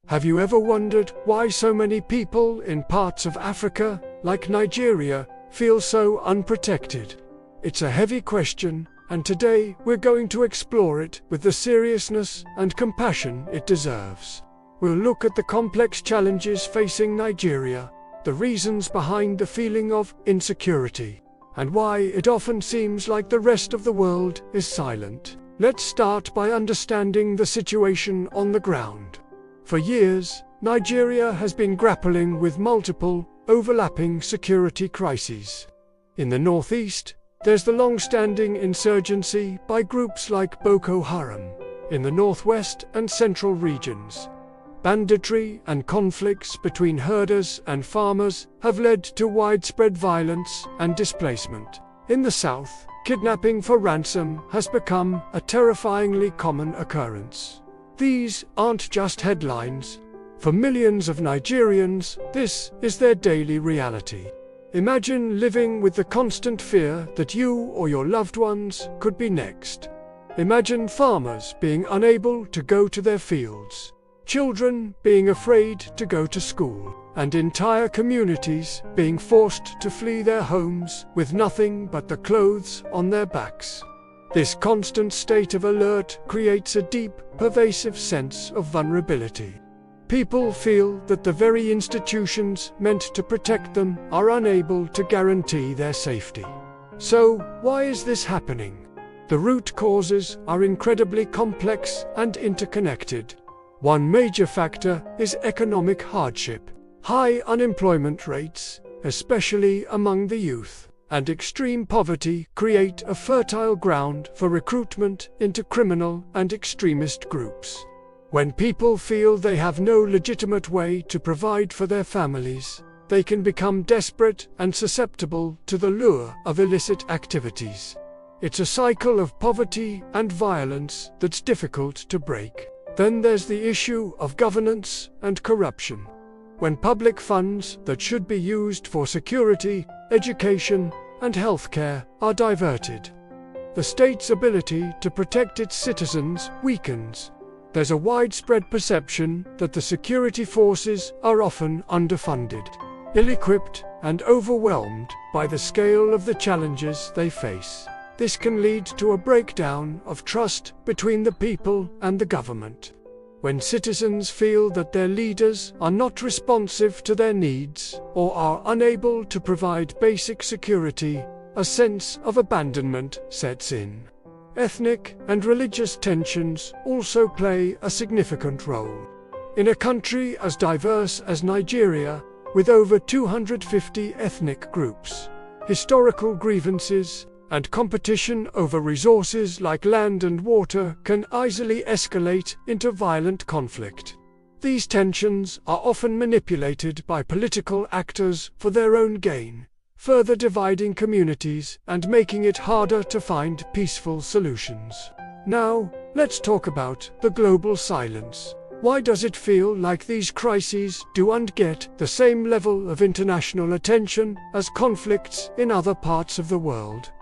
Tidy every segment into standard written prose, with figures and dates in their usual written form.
Have you ever wondered why so many people in parts of Africa, like Nigeria, feel so unprotected? It's a heavy question, and today we're going to explore it with the seriousness and compassion it deserves. We'll look at the complex challenges facing Nigeria, the reasons behind the feeling of insecurity, and why it often seems like the rest of the world is silent. Let's start by understanding the situation on the ground. For years, Nigeria has been grappling with multiple, overlapping security crises. In the northeast, there's the long-standing insurgency by groups like Boko Haram. In the northwest and central regions, banditry and conflicts between herders and farmers have led to widespread violence and displacement. In the south, kidnapping for ransom has become a terrifyingly common occurrence. These aren't just headlines. For millions of Nigerians, this is their daily reality. Imagine living with the constant fear that you or your loved ones could be next. Imagine farmers being unable to go to their fields, children being afraid to go to school, and entire communities being forced to flee their homes with nothing but the clothes on their backs. This constant state of alert creates a deep, pervasive sense of vulnerability. People feel that the very institutions meant to protect them are unable to guarantee their safety. So, why is this happening? The root causes are incredibly complex and interconnected. One major factor is economic hardship. High unemployment rates, especially among the youth, and extreme poverty create a fertile ground for recruitment into criminal and extremist groups. When people feel they have no legitimate way to provide for their families, they can become desperate and susceptible to the lure of illicit activities. It's a cycle of poverty and violence that's difficult to break. Then there's the issue of governance and corruption. When public funds that should be used for security, education, and healthcare are diverted, the state's ability to protect its citizens weakens. There's a widespread perception that the security forces are often underfunded, ill-equipped, and overwhelmed by the scale of the challenges they face. This can lead to a breakdown of trust between the people and the government. When citizens feel that their leaders are not responsive to their needs or are unable to provide basic security, a sense of abandonment sets in. Ethnic and religious tensions also play a significant role. In a country as diverse as Nigeria, with over 250 ethnic groups, historical grievances and competition over resources like land and water can easily escalate into violent conflict. These tensions are often manipulated by political actors for their own gain, further dividing communities and making it harder to find peaceful solutions. Now, let's talk about the global silence. Why does it feel like these crises don't get the same level of international attention as conflicts in other parts of the world?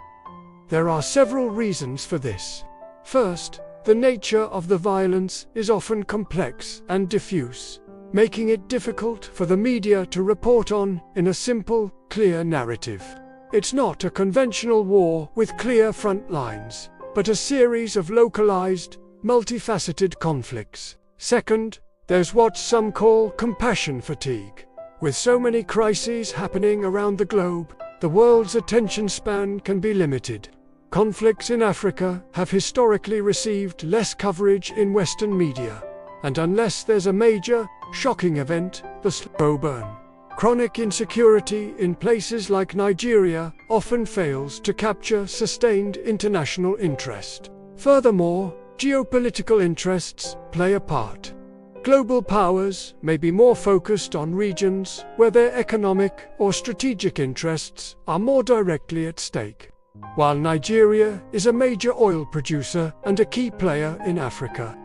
There are several reasons for this. First, the nature of the violence is often complex and diffuse, making it difficult for the media to report on in a simple, clear narrative. It's not a conventional war with clear front lines, but a series of localized, multifaceted conflicts. Second, there's what some call compassion fatigue. With so many crises happening around the globe, the world's attention span can be limited. Conflicts in Africa have historically received less coverage in Western media, and unless there's a major, shocking event, the slow burn. Chronic insecurity in places like Nigeria often fails to capture sustained international interest. Furthermore, geopolitical interests play a part. Global powers may be more focused on regions where their economic or strategic interests are more directly at stake. While Nigeria is a major oil producer and a key player in Africa,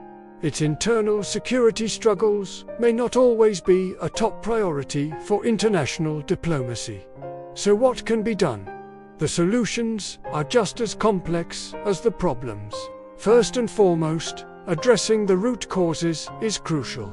its internal security struggles may not always be a top priority for international diplomacy. So what can be done? The solutions are just as complex as the problems. First and foremost, addressing the root causes is crucial.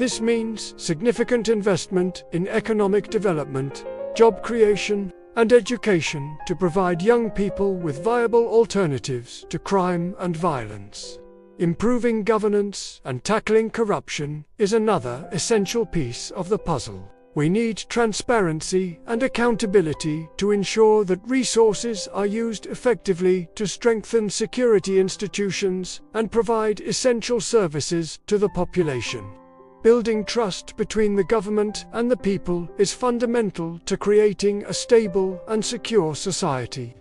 This means significant investment in economic development, job creation, and education to provide young people with viable alternatives to crime and violence. Improving governance and tackling corruption is another essential piece of the puzzle. We need transparency and accountability to ensure that resources are used effectively to strengthen security institutions and provide essential services to the population. Building trust between the government and the people is fundamental to creating a stable and secure society.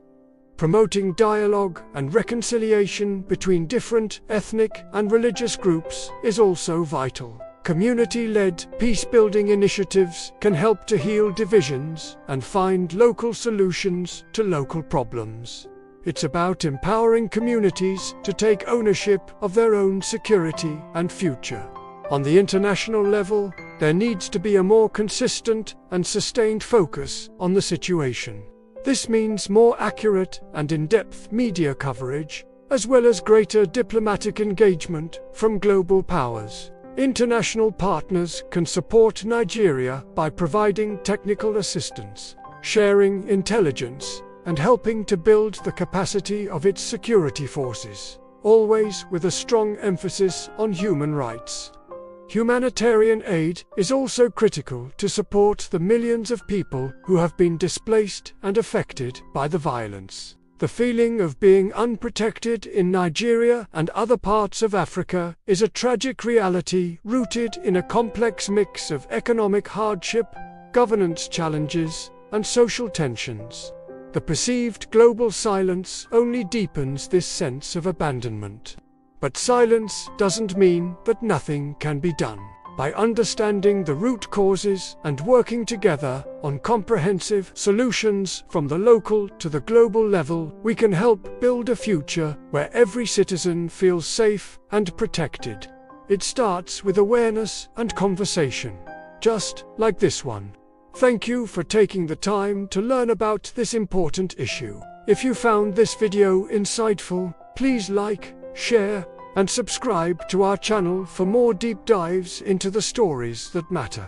Promoting dialogue and reconciliation between different ethnic and religious groups is also vital. Community-led peace-building initiatives can help to heal divisions and find local solutions to local problems. It's about empowering communities to take ownership of their own security and future. On the international level, there needs to be a more consistent and sustained focus on the situation. This means more accurate and in-depth media coverage, as well as greater diplomatic engagement from global powers. International partners can support Nigeria by providing technical assistance, sharing intelligence, and helping to build the capacity of its security forces, always with a strong emphasis on human rights. Humanitarian aid is also critical to support the millions of people who have been displaced and affected by the violence. The feeling of being unprotected in Nigeria and other parts of Africa is a tragic reality rooted in a complex mix of economic hardship, governance challenges, and social tensions. The perceived global silence only deepens this sense of abandonment. But silence doesn't mean that nothing can be done. By understanding the root causes and working together on comprehensive solutions from the local to the global level, we can help build a future where every citizen feels safe and protected. It starts with awareness and conversation, just like this one. Thank you for taking the time to learn about this important issue. If you found this video insightful, please like, share, and subscribe to our channel for more deep dives into the stories that matter.